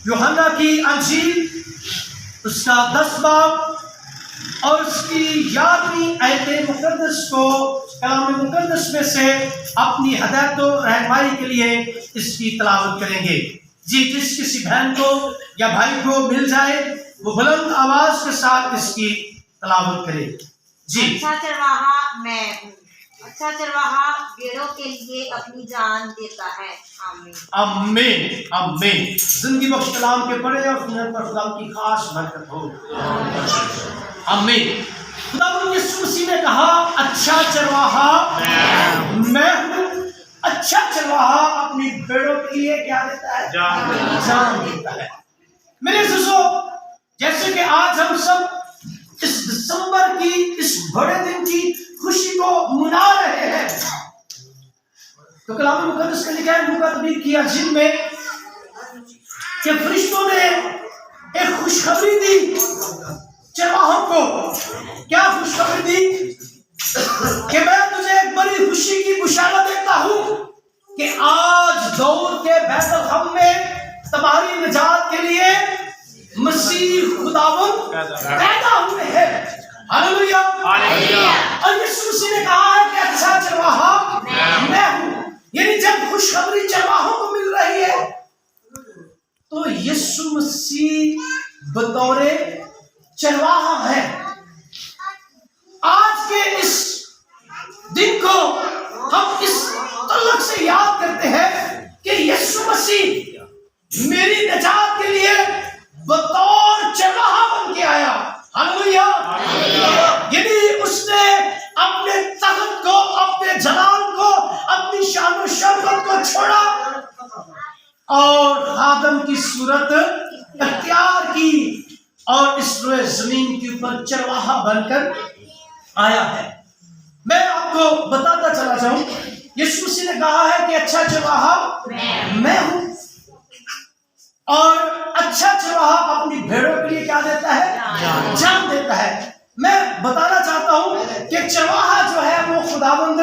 یوحنا کی انجیل اس کا 10 باب اور اس کی 11ویں آیت مقدس کو کلام مقدس میں سے اپنی ہدایت و رہنمائی کے لیے اس کی تلاوت کریں گے۔ جی، جس کسی بہن کو یا بھائی کو مل جائے وہ بلند آواز کے ساتھ اس کی تلاوت کرے۔ جی۔ اچھا چرواہا میں ہوں، اچھا چرواہا بھیڑوں کے لیے اپنی جان دیتا ہے۔ آمین آمین آمین۔ زندگی بخش کلام کے پڑھے اور سننے پر خدا کی خاص برکت ہو۔ آمین۔ خدا یسوع مسیح نے کہا اچھا چرواہا میں ہوں۔ اچھا چرواہا اپنی بھیڑوں کے لیے کیا دیتا ہے؟ جان دیتا ہے۔ میرے عزیزو، جیسے کہ آج ہم سب اس دسمبر کی اس بڑے دن کی خوشی کو منا رہے ہیں، تو کلام مقدس کا لکھا ہے لوکا تبیر کی انجیل میں کہ فرشتوں نے ایک خوشخبری دی چرواہوں کو۔ کیا خوشخبری دی؟ کہ میں تجھے ایک بڑی خوشی کی بشارت دیتا ہوں کہ آج دور کے بیت الحم میں تمہاری نجات کے لیے مسیح خداوند پیدا ہوئے ہیں۔ ہاللویا۔ اور یسوع مسیح نے کہا ہے کہ اچھا چرواہا میں ہوں۔ یعنی جب خوشخبری چرواہوں کو مل رہی ہے تو یسوع مسیح بطور چرواہا ہے۔ آج کے اس دن کو ہم اس تعلق سے یاد کرتے ہیں کہ یسوع مسیح میری نجات کے لیے بطور چرواہا بن کے آیا۔ ہاللویا۔ یعنی اس نے اپنے تخت کو، اپنے جلال کو، اپنی شان و شوکت کو چھوڑا اور خادم کی صورت اختیار کی اور اس روئے زمین کے اوپر چرواہا بن کر آیا ہے۔ میں آپ کو بتاتا چلا جاؤں، یسوع مسیح نے کہا ہے کہ اچھا چرواہا میں ہوں، اور اچھا چرواہا اپنی بھیڑوں کے لیے کیا دیتا ہے؟ جان دیتا ہے۔ میں بتانا چاہتا ہوں کہ چرواہا جو ہے وہ خداوند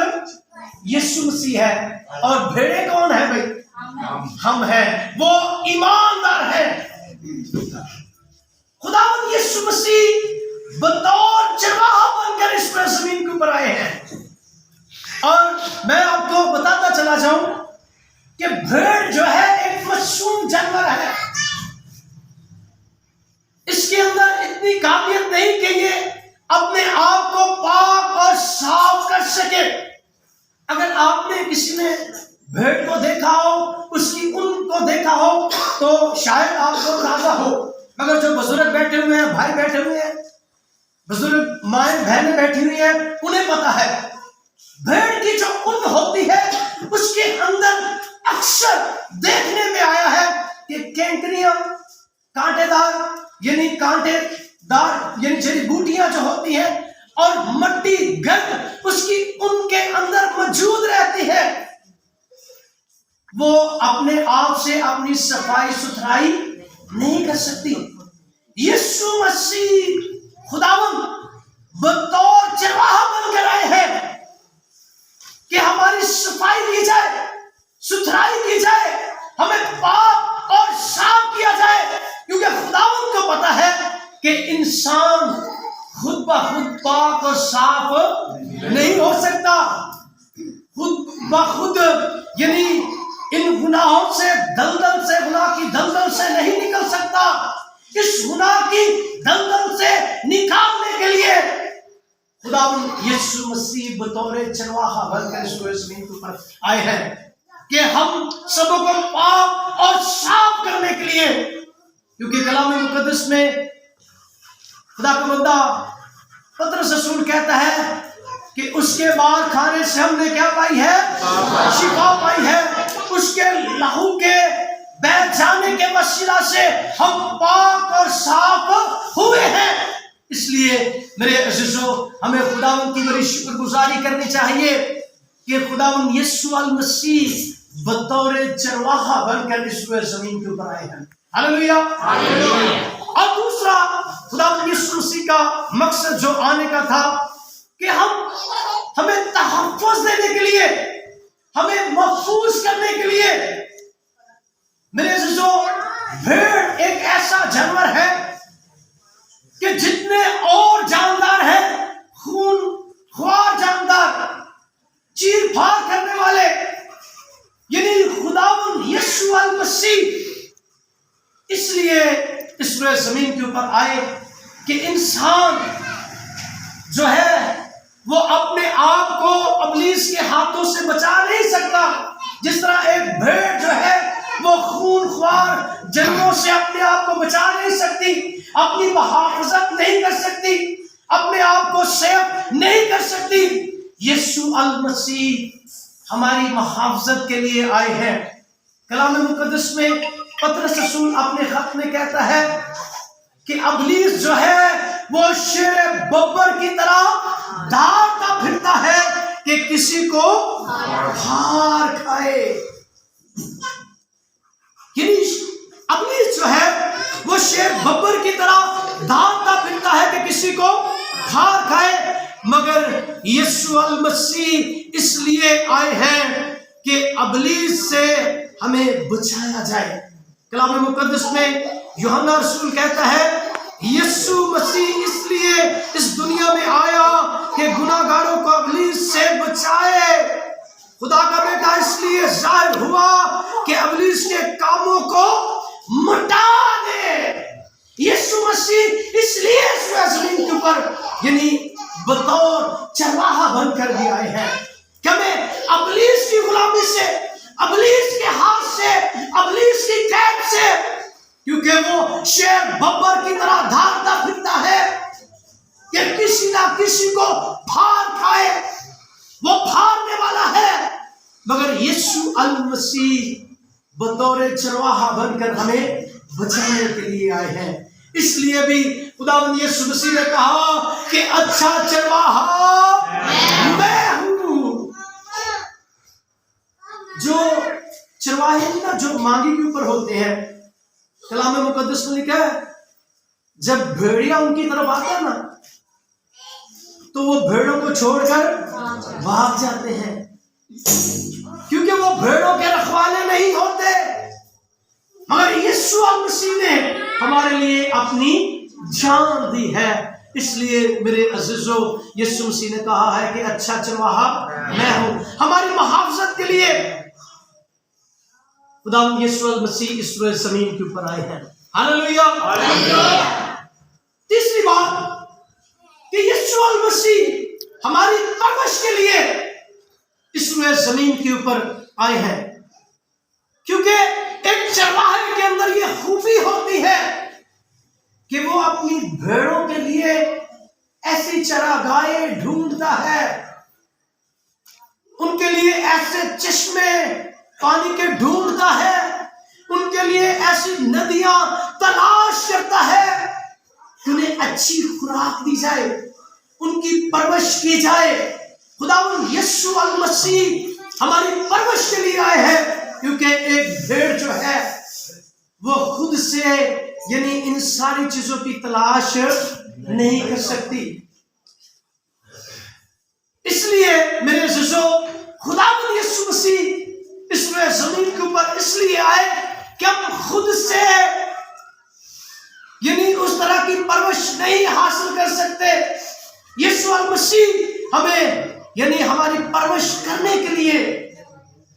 یسوع مسیح ہے، اور بھیڑیں کون ہے بھائی؟ ہم ہیں۔ وہ ایماندار ہے۔ خداوند یسوع مسیح بطور چرواہا بن کر اس پر زمین کے اوپر آئے ہیں، اور میں آپ کو بتاتا چلا جاؤں کہ بھیڑ جو ہے ایک معصوم جانور ہے۔ اس کے اندر اتنی قابلیت نہیں کہ یہ اپنے آپ کو پاک اور صاف کر سکے۔ اگر آپ نے کسی نے بھیڑ کو دیکھا ہو، اس کی اون کو دیکھا ہو، تو شاید آپ کو اندازہ ہو، مگر جو بزرگ بیٹھے ہوئے ہیں، بھائی بیٹھے ہوئے ہیں، بزرگ مائیں بہنیں بیٹھی ہوئی ہیں، انہیں پتا ہے بھیڑ کی جو اون ہوتی ہے اس کے اندر اکثر دیکھنے میں آیا ہے کہ کینکریاں، کانٹے دار یعنی جڑی بوٹیاں جو ہوتی ہیں، اور مٹی گند اس کی ان کے اندر موجود رہتی ہے۔ وہ اپنے آپ سے اپنی صفائی ستھرائی نہیں کر سکتی۔ یسوع مسیح خداوند بطور چرواہا بن کر آئے ہیں کہ ہماری صفائی کی جائے، ستھرائی کی جائے، ہمیں پاک اور صاف کیا جائے، کیونکہ خداوند کو پتا ہے کہ انسان خود بخود پاک اور صاف نہیں ہو سکتا۔ خود بخود یعنی ان گناہوں سے، دلدل سے، گناہ کی دلدل سے نہیں نکل سکتا۔ اس گناہ کی دلدل سے نکالنے کے لیے خداوند یسوع مسیح بطور چرواہا بن کر اس روئے زمین کے اوپر آئے ہیں کہ ہم سبوں کو پاک اور صاف کرنے کے لیے، کیونکہ کلام مقدس میں خدا کا بندہ پطرس رسول کہتا ہے کہ اس کے مار کھانے سے ہم نے کیا پائی ہے؟ شفا پائی ہے۔ اس کے لہو کے بیٹھ جانے کے وسیلہ سے ہم پاک اور صاف ہوئے ہیں۔ اس لیے میرے عزیزو، ہمیں خداوند کی بڑی شکر گزاری کرنی چاہیے کہ خداوند یسوع المسیح بطور چرواہا بن کر اس روئے زمین کے اوپر آئے ہیں۔ ہاللویا۔ اور دوسرا، خداوند یسوع مسیح کا مقصد جو آنے کا تھا کہ ہمیں تحفظ دینے کے لیے، ہمیں محفوظ کرنے کے لیے۔ میرے عزیزو، بھیڑ جانور ہے کہ جتنے اور جاندار ہیں، خون خوار جاندار، چیر پھاڑ کرنے والے، یعنی خداوند یسوع المسیح اس لیے اس روئے زمین کے اوپر آئے کہ انسان جو ہے وہ اپنے آپ کو ابلیس کے ہاتھوں سے بچا نہیں سکتا. جس طرح ایک بھیڑ جو ہے وہ خون خوار جانوروں سے اپنے آپ کو بچا نہیں سکتی، اپنی محافظت نہیں کر سکتی، اپنے آپ کو سیف نہیں کر سکتی، یسوع المسیح ہماری محافظت کے لیے آئے ہیں. کلام مقدس میں پطرس رسول اپنے خط میں کہتا ہے کہ ابلیس جو ہے وہ شیر ببر کی طرح دھاڑتا پھرتا ہے کہ کسی کو پھاڑ کھائے. یعنی ابلیس جو ہے وہ شیر ببر کی طرح دھاڑتا پھرتا ہے کہ کسی کو پھاڑ کھائے، مگر یسوع المسیح اس لیے آئے ہیں کہ ابلیس سے ہمیں بچایا جائے. کلام مقدس میں یوحنا رسول کہتا ہے یسوع مسیح اس لیے اس دنیا میں آیا کہ گناہ گاروں کو ابلیس سے بچائے. خدا کا بیٹا اس لیے ظاہر ہوا کہ ابلیس کے کاموں کو مٹا دے. یسوع مسیح اس لیے اس زمین کے اوپر یعنی بطور چرواہا بن کر بھی آئے ہیں کہ ہمیں ابلیس کی غلامی سے، ابلیس کے ہاتھ سے، ابلیس کی قید سے، کیونکہ وہ شیر ببر کی طرح دھاڑتا پھرتا ہے کہ کسی نہ کسی کو پھاڑ کھائے، وہ پھاڑنے والا ہے. مگر یسوع المسیح بطور چرواہا بن کر ہمیں بچانے کے لیے آئے ہیں. اس لیے بھی خداوند یسوع مسیح نے کہا کہ اچھا چرواہا میں ہوں. جو چرواہے نا جو مانگی کے اوپر ہوتے ہیں، کلام مقدس میں لکھا ہے جب بھیڑیا ان کی طرف آتا ہے نا تو وہ بھیڑوں کو چھوڑ کر بھاگ جاتے ہیں، کیونکہ وہ بھیڑوں کے رکھوالے نہیں ہوتے. مگر یسوع المسیح نے ہمارے لیے اپنی جان دی ہے. اس لیے میرے عزیزو یسوع مسیح نے کہا ہے کہ اچھا چرواہا میں ہوں. ہماری محافظت کے لیے خداوند یسوع المسیح اس روئے زمین کے اوپر آئے ہیں. ہاللیلویہ. تیسری بات کہ یسوع المسیح ہماری پرورش کے لیے اس روئے زمین کے اوپر آئے ہیں، کیونکہ ایک چرواہے کے اندر یہ خوبی ہوتی ہے کہ وہ اپنی بھیڑوں کے لیے ایسی چراگاہیں ڈھونڈتا ہے، ان کے لیے ایسے چشمے پانی کے ڈھونڈتا ہے، ان کے لیے ایسی ندیاں تلاش کرتا ہے کہ انہیں اچھی خوراک دی جائے، ان کی پرورش کی جائے. خداوند یسوع المسیح ہماری پرورش کے لیے آئے ہیں، کیونکہ ایک بھیڑ جو ہے وہ خود سے یعنی ان ساری چیزوں کی تلاش نہیں کر سکتی. اس لیے میرے عزیزو خداوند یسوع مسیح اس میں زمین کے اوپر اس لیے آئے کہ ہم خود سے یعنی اس طرح کی پرورش نہیں حاصل کر سکتے. یسوع المسیح ہمیں یعنی ہماری پرورش کرنے کے لیے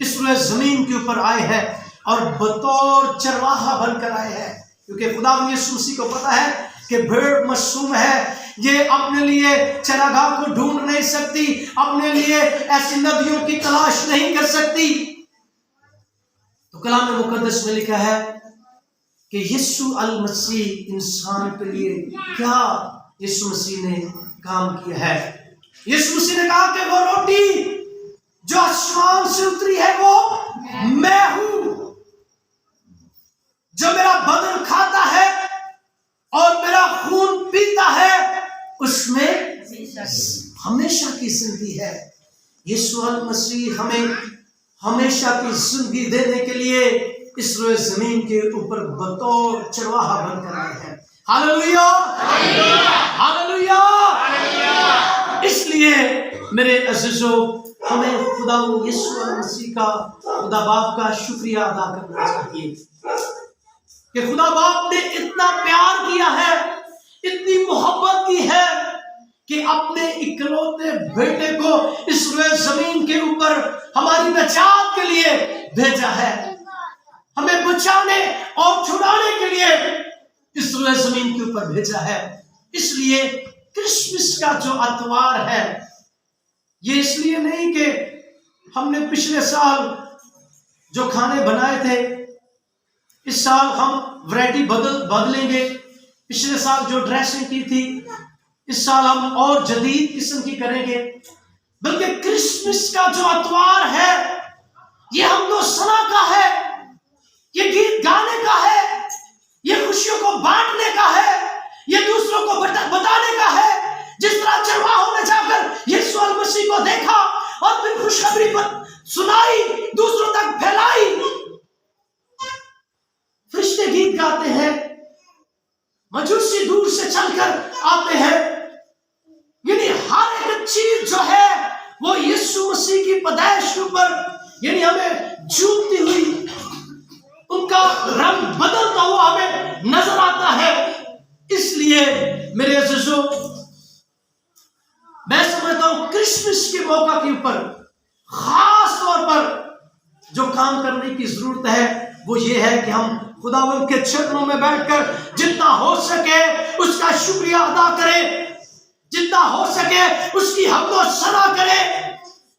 اس روئے زمین کے اوپر آئے ہیں اور بطور چرواہا بن کر آئے ہیں، کیونکہ خداوند یسوع مسیح کو پتا ہے کہ بھیڑ معصوم ہے، یہ اپنے لیے چراگاہ کو ڈھونڈ نہیں سکتی، اپنے لیے ایسی ندیوں کی تلاش نہیں کر سکتی. تو کلام مقدس میں لکھا ہے کہ یسوع المسیح انسان کے لیے کیا یسوع مسیح نے کام کیا ہے. یسوع مسیح نے کہا کہ وہ روٹی جو آسمان سے اتری ہے وہ میں ہوں، جو میرا بدن کھاتا ہے اور میرا خون پیتا ہے اس میں ہمیشہ کی زندگی ہے. یسوع المسیح ہمیں ہمیشہ کی زندگی دینے کے لیے اس روئے زمین کے اوپر بطور چرواہا بن کر آئے ہیں. ہاللیلویہ ہاللیلویہ. اس لیے میرے عزیزو ہمیں خدا یسوع مسیح کا خدا باپ کا شکریہ ادا کرنا چاہیے. کہ خدا باپ نے اتنا پیار کیا ہے، اتنی محبت کی ہے کہ اپنے اکلوتے بیٹے کو اس روئے زمین کے اوپر ہماری نجات کے لیے بھیجا ہے، ہمیں بچانے اور چھڑانے کے لیے اس روئے زمین کے اوپر بھیجا ہے۔ اس لیے کرسمس کا جو اتوار ہے، یہ اس لیے نہیں کہ ہم نے پچھلے سال جو کھانے بنائے تھے اس سال ہم ورائٹی بدلیں گے، پچھلے سال جو ڈریسنگ کی تھی اس سال ہم اور جدید قسم کی کریں گے، بلکہ کرسمس کا جو اتوار ہے یہ ہم کو سنا کا ہے، یہ گیت گانے کا ہے، یہ خوشیوں کو بانٹنے کا ہے، یہ دوسروں کو بتانے کا ہے۔ جس طرح چرواہوں نے جا کر یسوع المسیح کو دیکھا اور پھر خوشخبری سنائی، دوسروں تک پھیلائی، فرشتے گیت گاتے ہیں، مجوسی دور سے چل کر آتے ہیں، یعنی ہر ایک چیز جو ہے وہ یسوع مسیح کی پیدائش کے اوپر یعنی ہمیں جھومتی ہوئی، ان کا رنگ بدلتا ہوا ہمیں نظر آتا ہے۔ اس لیے میرے عزیزوں، میں سمجھتا ہوں کرسمس کے موقع کے اوپر خاص طور پر جو کام کرنے کی ضرورت ہے وہ یہ ہے کہ ہم خداوند کے چرنوں میں بیٹھ کر جتنا ہو سکے اس کا شکریہ ادا کریں، جتنا ہو سکے اس کی حمد و ثنا کریں،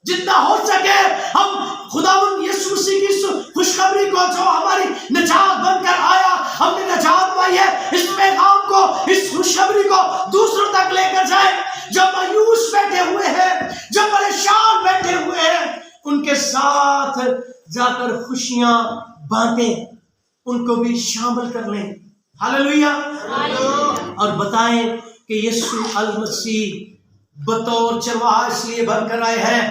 جتنا ہو سکے ہم خداوند یسوع مسیح کی خوشخبری کو جو ہماری نجات بن کر آیا، ہم نے نجات پائی ہے، اس پیغام کو، اس خوشخبری کو دوسروں تک لے کر جائیں۔ جو مایوس بیٹھے ہوئے ہیں، جو پریشان بیٹھے ہوئے ہیں، ان کے ساتھ جا کر خوشیاں بانٹیں، ان کو بھی شامل کر لیں۔ ہاللویا! اور بتائیں کہ یسوع المسیح بطور چرواہا اس لیے بن کر آئے ہیں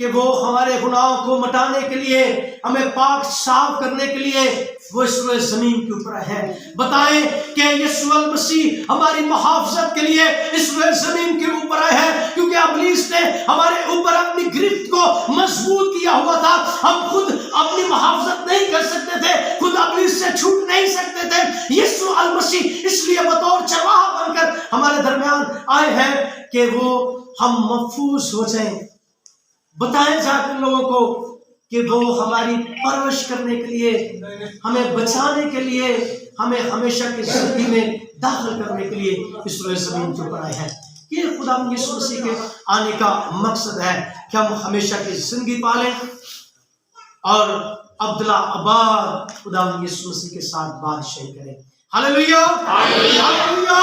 کہ وہ ہمارے گناہوں کو مٹانے کے لیے، ہمیں پاک صاف کرنے کے لیے وہ اس روئے زمین کے اوپر ہے۔ بتائیں کہ یسوع المسیح ہماری محافظت کے لیے اس روئے زمین کے اوپر آئے ہیں، کیونکہ ابلیس نے ہمارے اوپر اپنی گرفت کو مضبوط کیا ہوا تھا، ہم خود اپنی محافظت نہیں کر سکتے تھے، خود ابلیس سے چھوٹ نہیں سکتے تھے۔ یسوع المسیح اس لیے بطور چرواہا بن کر ہمارے درمیان آئے ہیں کہ وہ ہم محفوظ ہو جائیں۔ بتائیں جا کر لوگوں کو کہ وہ ہماری پرورش کرنے کے لیے، ہمیں بچانے کے لیے، ہمیں ہمیشہ کی زندگی میں داخل کرنے کے لیے اس روئے زمین کے اوپر آئے ہیں۔ یہ خدا یسوع مسیح کے آنے کا مقصد ہے کہ ہم ہمیشہ کی زندگی پالیں اور عبداللہ آباد خدا یسوع مسیح کے ساتھ بادشاہی کریں۔ ہاللویا! ہاللویا! ہاللویا!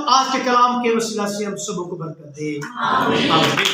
آج کے کلام کے وسیلہ سے ہم سب کو برکت دے۔ آمین۔